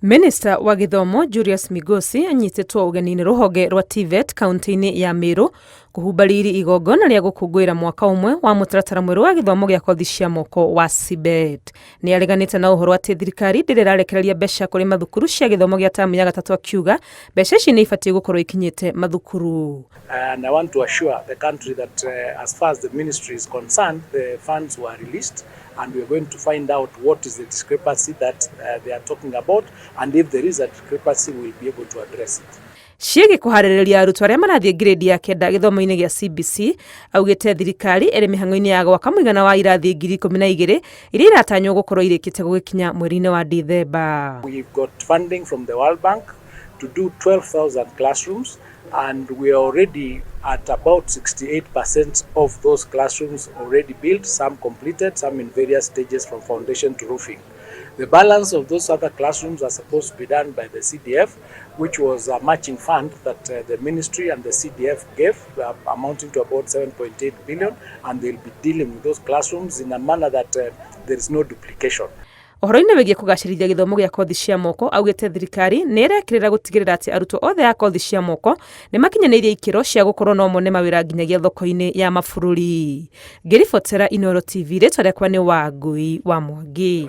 Minister wa githomo Julius Migosi anyitĩtwo ũgeni-inĩ rũhonge rwa TVET kaunti-inĩ ya Meru kũhumba riri igongona rĩa gũkũngũĩra mwaka ũmwe wa mũtaratara mwerũ wa gĩthomo gĩa kothi cia moko wa CBET. Nĩ areganĩte na ũhoro atĩ thirikari ndĩrĩrarekereria mbeca kũrĩ mathukuru cia gĩthomo gĩa tamu ya gatatũ, akiuga mbeca ici nĩ ibatiĩ gũkorwo ikinyĩte mathukuru. And I want to assure the country that as far as the ministry is concerned, the funds were released and we are going to find out what is the discrepancy that they are talking about, and if there is a discrepancy, we will be able to address it. Ciĩgiĩ kũharĩrĩria arutwo arĩa marathiĩ grade ya 9 gĩthomo-inĩ gĩa CBC, augĩte thirikari ĩrĩ mĩhang'o-inĩ ya gwaka mũigana wa irathi 12,000 iria iratanywo gũkorwo irĩkĩte gũgĩkinya mweri-inĩ wa Dithemba. We've got funding from the World Bank to do 12,000 classrooms, and we are already at about 68% of those classrooms already built, some completed, some in various stages from foundation to roofing. The balance of those other classrooms are supposed to be done by the CDF, which was a matching fund that the ministry and the CDF gave, amounting to about 7.8 billion, and they'll be dealing with those classrooms in a manner that there is no duplication. Ũhoro-inĩ wĩgiĩ kũgacĩrithia gĩthomo gĩa kothi cia moko, augĩte thirikari nĩ ĩrekĩrĩra gũtigĩrĩra atĩ arutwo othe a kothi cia moko nĩ makinyanĩirie ikĩro cia gũkorwo no mone mawĩra nginyagia thoko-inĩ ya mabũrũri. Ngĩribotera Inooro TV, rĩtwa rĩakwa nĩ Wangui wa Mwangi.